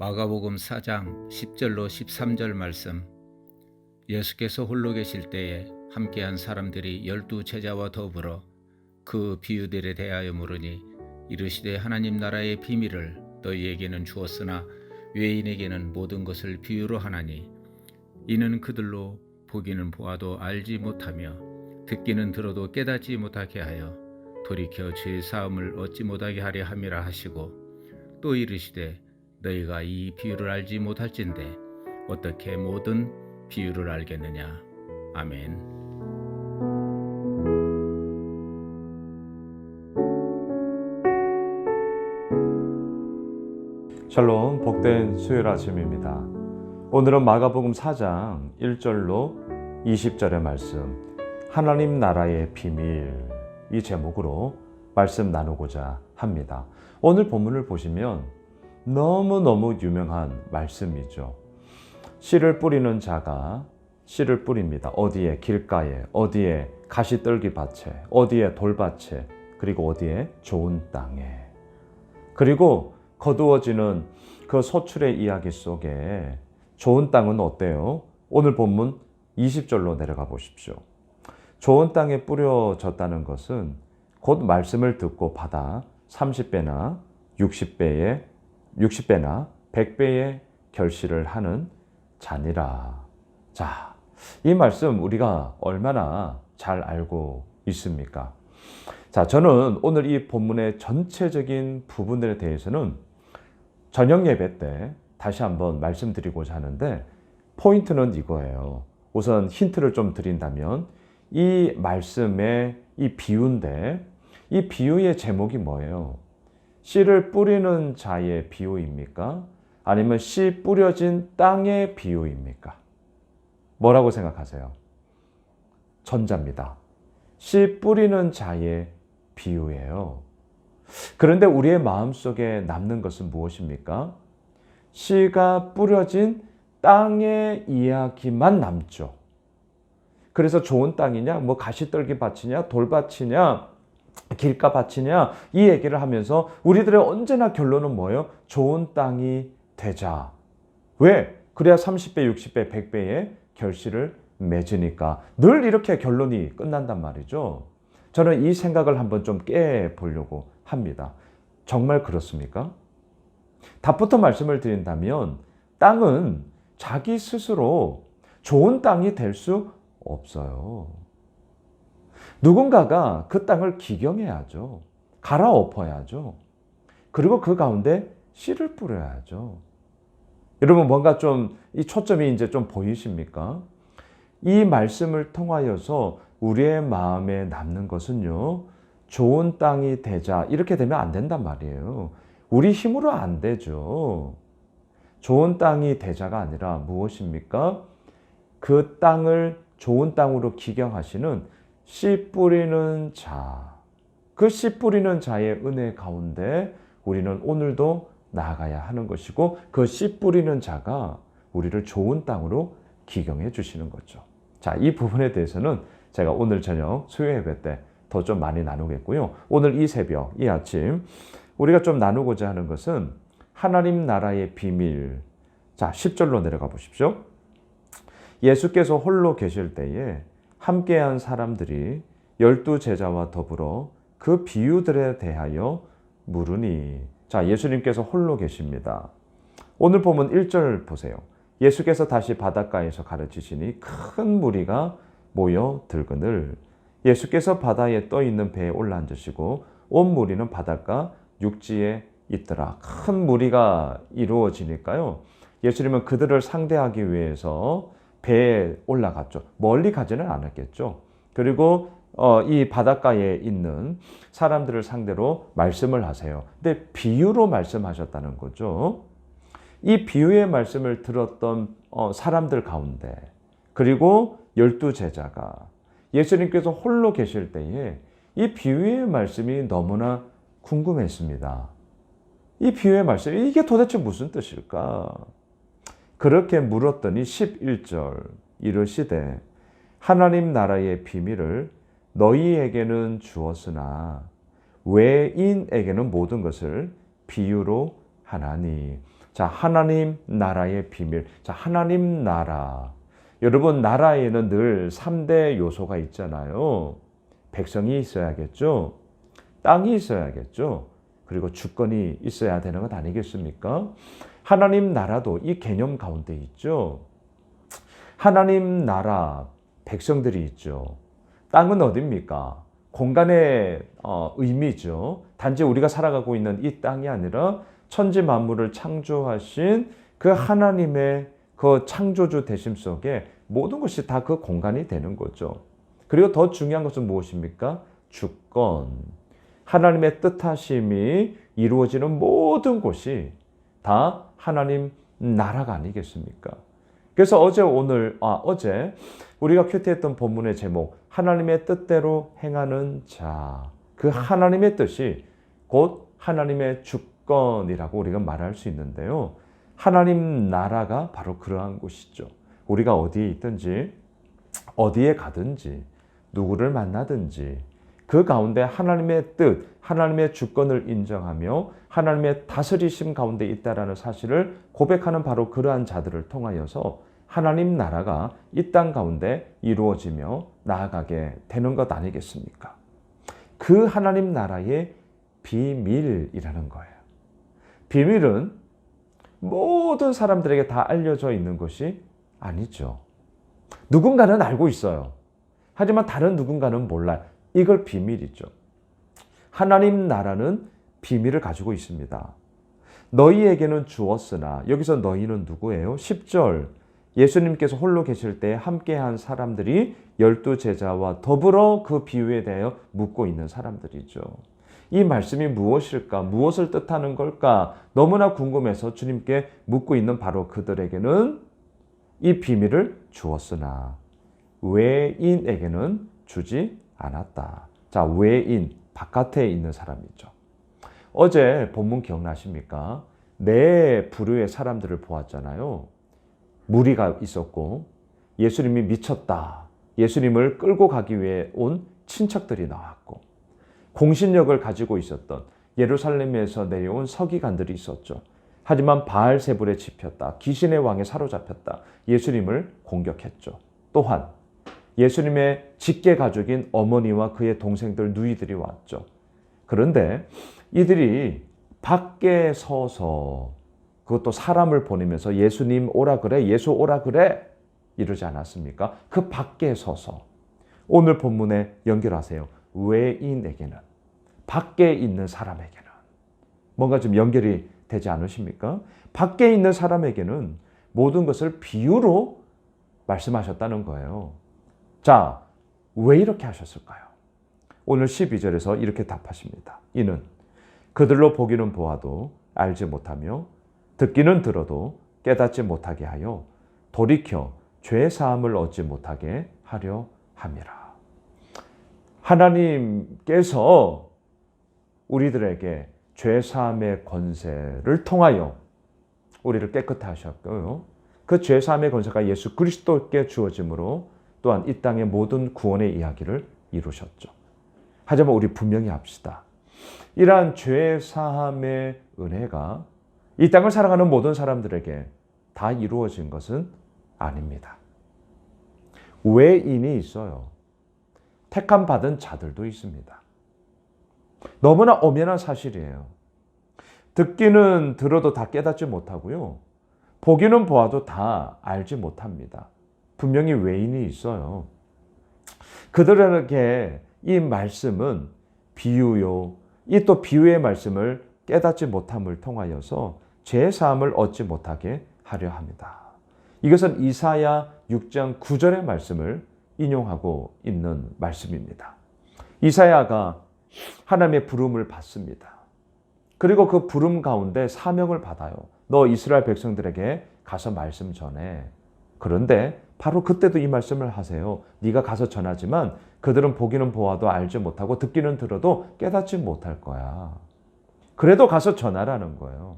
마가복음 4장 10절로 13절 말씀. 예수께서 홀로 계실 때에 함께한 사람들이 12제자와 더불어 그 비유들에 대하여 물으니 이르시되 하나님 나라의 비밀을 너희에게는 주었으나 외인에게는 모든 것을 비유로 하나니 이는 그들로 보기는 보아도 알지 못하며 듣기는 들어도 깨닫지 못하게 하여 돌이켜 죄 사함을 얻지 못하게 하려 함이라 하시고 또 이르시되 너희가 이 비유를 알지 못할진대 어떻게 모든 비유를 알겠느냐. 아멘. 샬롬, 복된 수요일 아침입니다. 오늘은 마가복음 4장 1절로 20절의 말씀, 하나님 나라의 비밀, 이 제목으로 말씀 나누고자 합니다. 오늘 본문을 보시면 너무너무 유명한 말씀이죠. 씨를 뿌리는 자가 씨를 뿌립니다. 어디에? 길가에, 어디에? 가시떨기 밭에, 어디에? 돌밭에, 그리고 어디에? 좋은 땅에. 그리고 거두어지는 그 소출의 이야기 속에 좋은 땅은 어때요? 오늘 본문 20절로 내려가 보십시오. 좋은 땅에 뿌려졌다는 것은 곧 말씀을 듣고 받아 30배나 60배나 100배의 결실을 하는 자니라. 자, 이 말씀 우리가 얼마나 잘 알고 있습니까? 자, 저는 오늘 이 본문의 전체적인 부분들에 대해서는 저녁 예배 때 다시 한번 말씀드리고자 하는데, 포인트는 이거예요. 우선 힌트를 좀 드린다면 이 말씀의 이 비유인데, 이 비유의 제목이 뭐예요? 씨를 뿌리는 자의 비유입니까? 아니면 씨 뿌려진 땅의 비유입니까? 뭐라고 생각하세요? 전자입니다. 씨 뿌리는 자의 비유예요. 그런데 우리의 마음속에 남는 것은 무엇입니까? 씨가 뿌려진 땅의 이야기만 남죠. 그래서 좋은 땅이냐, 뭐 가시떨기 밭이냐, 돌밭이냐, 길가 밭이냐, 이 얘기를 하면서 우리들의 언제나 결론은 뭐예요? 좋은 땅이 되자. 왜? 그래야 30배, 60배, 100배의 결실을 맺으니까. 늘 이렇게 결론이 끝난단 말이죠. 저는 이 생각을 한번 좀 깨보려고 합니다. 정말 그렇습니까? 답부터 말씀을 드린다면 땅은 자기 스스로 좋은 땅이 될 수 없어요. 누군가가 그 땅을 기경해야죠. 갈아엎어야죠. 그리고 그 가운데 씨를 뿌려야죠. 여러분, 뭔가 좀 이 초점이 이제 좀 보이십니까? 이 말씀을 통하여서 우리의 마음에 남는 것은요, 좋은 땅이 되자, 이렇게 되면 안 된단 말이에요. 우리 힘으로 안 되죠. 좋은 땅이 되자가 아니라 무엇입니까? 그 땅을 좋은 땅으로 기경하시는 씨 뿌리는 자, 그 씨 뿌리는 자의 은혜 가운데 우리는 오늘도 나아가야 하는 것이고, 그 씨 뿌리는 자가 우리를 좋은 땅으로 기경해 주시는 거죠. 자, 이 부분에 대해서는 제가 오늘 저녁 수요 예배 때 더 좀 많이 나누겠고요. 오늘 이 새벽, 이 아침 우리가 좀 나누고자 하는 것은 하나님 나라의 비밀. 자, 10절로 내려가 보십시오. 예수께서 홀로 계실 때에 함께한 사람들이 12제자와 더불어 그 비유들에 대하여 물으니. 자, 예수님께서 홀로 계십니다. 오늘 보면 1절 보세요. 예수께서 다시 바닷가에서 가르치시니 큰 무리가 모여 들거늘 예수께서 바다에 떠 있는 배에 올라앉으시고 온 무리는 바닷가 육지에 있더라. 큰 무리가 이루어지니까요, 예수님은 그들을 상대하기 위해서 배에 올라갔죠. 멀리 가지는 않았겠죠. 그리고 이 바닷가에 있는 사람들을 상대로 말씀을 하세요. 근데 비유로 말씀하셨다는 거죠. 이 비유의 말씀을 들었던 사람들 가운데, 그리고 12제자가 예수님께서 홀로 계실 때에 이 비유의 말씀이 너무나 궁금했습니다. 이 비유의 말씀, 이게 도대체 무슨 뜻일까? 그렇게 물었더니 11절 이르시되 하나님 나라의 비밀을 너희에게는 주었으나 외인에게는 모든 것을 비유로 하나니. 자, 하나님 나라의 비밀. 자, 하나님 나라. 여러분, 나라에는 늘 3대 요소가 있잖아요. 백성이 있어야겠죠. 땅이 있어야겠죠. 그리고 주권이 있어야 되는 것 아니겠습니까? 하나님 나라도 이 개념 가운데 있죠. 하나님 나라, 백성들이 있죠. 땅은 어디입니까? 공간의 의미죠. 단지 우리가 살아가고 있는 이 땅이 아니라 천지 만물을 창조하신 그 하나님의 그 창조주 되심 속에 모든 것이 다 그 공간이 되는 거죠. 그리고 더 중요한 것은 무엇입니까? 주권. 하나님의 뜻하심이 이루어지는 모든 곳이 다 하나님 나라가 아니겠습니까? 그래서 어제 우리가 큐티했던 본문의 제목, 하나님의 뜻대로 행하는 자. 그 하나님의 뜻이 곧 하나님의 주권이라고 우리가 말할 수 있는데요. 하나님 나라가 바로 그러한 곳이죠. 우리가 어디에 있든지, 어디에 가든지, 누구를 만나든지, 그 가운데 하나님의 뜻, 하나님의 주권을 인정하며 하나님의 다스리심 가운데 있다라는 사실을 고백하는 바로 그러한 자들을 통하여서 하나님 나라가 이 땅 가운데 이루어지며 나아가게 되는 것 아니겠습니까? 그 하나님 나라의 비밀이라는 거예요. 비밀은 모든 사람들에게 다 알려져 있는 것이 아니죠. 누군가는 알고 있어요. 하지만 다른 누군가는 몰라요. 이걸 비밀이죠. 하나님 나라는 비밀을 가지고 있습니다. 너희에게는 주었으나, 여기서 너희는 누구예요? 10절. 예수님께서 홀로 계실 때 함께한 사람들이 12 제자와 더불어 그 비유에 대하여 묻고 있는 사람들이죠. 이 말씀이 무엇일까? 무엇을 뜻하는 걸까? 너무나 궁금해서 주님께 묻고 있는 바로 그들에게는 이 비밀을 주었으나 외인에게는 주지 않았다. 자, 외인, 바깥에 있는 사람이죠. 어제 본문 기억나십니까? 네 부류의 사람들을 보았잖아요. 무리가 있었고 예수님이 미쳤다. 예수님을 끌고 가기 위해 온 친척들이 나왔고 공신력을 가지고 있었던 예루살렘에서 내려온 서기관들이 있었죠. 하지만 바알세불에 집혔다. 귀신의 왕에 사로잡혔다. 예수님을 공격했죠. 또한 예수님의 직계 가족인 어머니와 그의 동생들 누이들이 왔죠. 그런데 이들이 밖에 서서 그것도 사람을 보내면서 예수님 오라 그래, 예수 오라 그래 이러지 않았습니까? 그 밖에 서서 오늘 본문에 연결하세요. 외인에게는, 밖에 있는 사람에게는 뭔가 좀 연결이 되지 않으십니까? 밖에 있는 사람에게는 모든 것을 비유로 말씀하셨다는 거예요. 자, 왜 이렇게 하셨을까요? 오늘 12절에서 이렇게 답하십니다. 이는 그들로 보기는 보아도 알지 못하며 듣기는 들어도 깨닫지 못하게 하여 돌이켜 죄 사함을 얻지 못하게 하려 함이라. 하나님께서 우리들에게 죄 사함의 권세를 통하여 우리를 깨끗하게 하셨고요. 그 죄 사함의 권세가 예수 그리스도께 주어짐으로 또한 이 땅의 모든 구원의 이야기를 이루셨죠. 하지만 우리 분명히 합시다. 이러한 죄 사함의 은혜가 이 땅을 살아가는 모든 사람들에게 다 이루어진 것은 아닙니다. 외인이 있어요. 택함 받은 자들도 있습니다. 너무나 엄연한 사실이에요. 듣기는 들어도 다 깨닫지 못하고요. 보기는 보아도 다 알지 못합니다. 분명히 외인이 있어요. 그들에게 이 말씀은 비유요. 이 또 비유의 말씀을 깨닫지 못함을 통하여서 죄 사함을 얻지 못하게 하려 합니다. 이것은 이사야 6장 9절의 말씀을 인용하고 있는 말씀입니다. 이사야가 하나님의 부름을 받습니다. 그리고 그 부름 가운데 사명을 받아요. 너 이스라엘 백성들에게 가서 말씀 전해. 그런데 바로 그때도 이 말씀을 하세요. 네가 가서 전하지만 그들은 보기는 보아도 알지 못하고 듣기는 들어도 깨닫지 못할 거야. 그래도 가서 전하라는 거예요.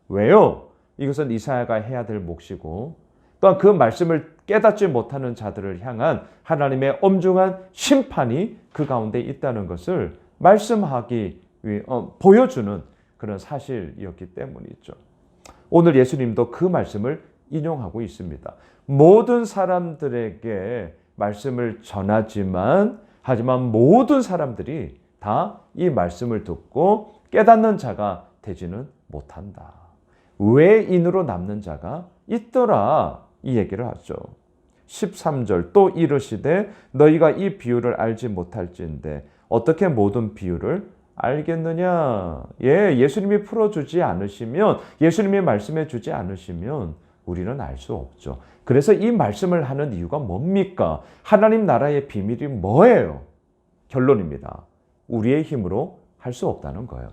왜요? 이것은 이사야가 해야 될 몫이고 또한 그 말씀을 깨닫지 못하는 자들을 향한 하나님의 엄중한 심판이 그 가운데 있다는 것을 말씀하기 위해 보여주는 그런 사실이었기 때문이죠. 오늘 예수님도 그 말씀을 인용하고 있습니다. 모든 사람들에게 말씀을 전하지만 하지만 모든 사람들이 다 이 말씀을 듣고 깨닫는 자가 되지는 못한다. 외인으로 남는 자가 있더라. 이 얘기를 하죠. 13절 또 이르시되 너희가 이 비유를 알지 못할진대 어떻게 모든 비유를 알겠느냐. 예수님이 풀어주지 않으시면 예수님이 말씀해 주지 않으시면 우리는 알 수 없죠. 그래서 이 말씀을 하는 이유가 뭡니까? 하나님 나라의 비밀이 뭐예요? 결론입니다. 우리의 힘으로 할 수 없다는 거예요.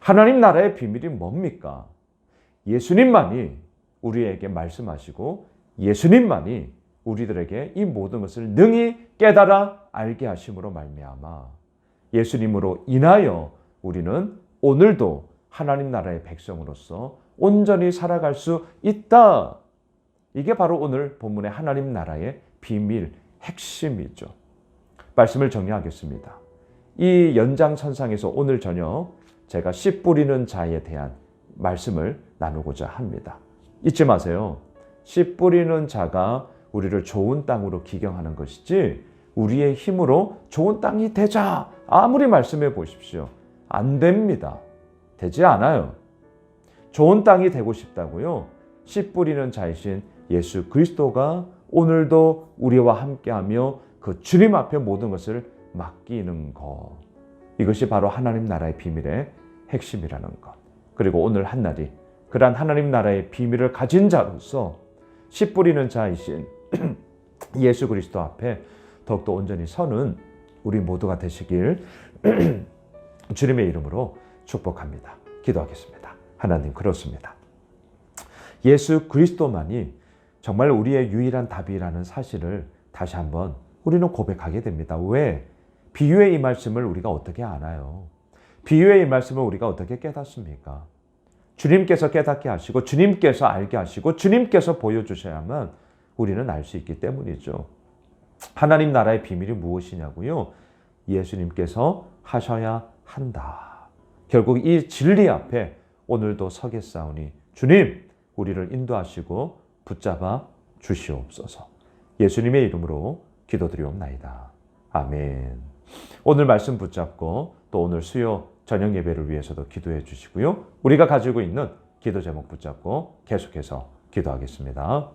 하나님 나라의 비밀이 뭡니까? 예수님만이 우리에게 말씀하시고 예수님만이 우리들에게 이 모든 것을 능히 깨달아 알게 하심으로 말미암아 예수님으로 인하여 우리는 오늘도 하나님 나라의 백성으로서 온전히 살아갈 수 있다. 이게 바로 오늘 본문의 하나님 나라의 비밀, 핵심이죠. 말씀을 정리하겠습니다. 이 연장선상에서 오늘 저녁 제가 씨 뿌리는 자에 대한 말씀을 나누고자 합니다. 잊지 마세요. 씨 뿌리는 자가 우리를 좋은 땅으로 기경하는 것이지 우리의 힘으로 좋은 땅이 되자 아무리 말씀해 보십시오. 안 됩니다. 되지 않아요. 좋은 땅이 되고 싶다고요? 씨 뿌리는 자이신 예수 그리스도가 오늘도 우리와 함께하며 그 주님 앞에 모든 것을 맡기는 것. 이것이 바로 하나님 나라의 비밀의 핵심이라는 것. 그리고 오늘 한날이 그러한 하나님 나라의 비밀을 가진 자로서 씨 뿌리는 자이신 예수 그리스도 앞에 더욱더 온전히 서는 우리 모두가 되시길 주님의 이름으로 축복합니다. 기도하겠습니다. 하나님 그렇습니다. 예수 그리스도만이 정말 우리의 유일한 답이라는 사실을 다시 한번 우리는 고백하게 됩니다. 왜? 비유의 이 말씀을 우리가 어떻게 아나요? 비유의 이 말씀을 우리가 어떻게 깨닫습니까? 주님께서 깨닫게 하시고 주님께서 알게 하시고 주님께서 보여주셔야만 우리는 알 수 있기 때문이죠. 하나님 나라의 비밀이 무엇이냐고요? 예수님께서 하셔야 한다. 결국 이 진리 앞에 오늘도 서겠사오니 주님 우리를 인도하시고 붙잡아 주시옵소서. 예수님의 이름으로 기도드리옵나이다. 아멘. 오늘 말씀 붙잡고 또 오늘 수요 저녁 예배를 위해서도 기도해 주시고요. 우리가 가지고 있는 기도 제목 붙잡고 계속해서 기도하겠습니다.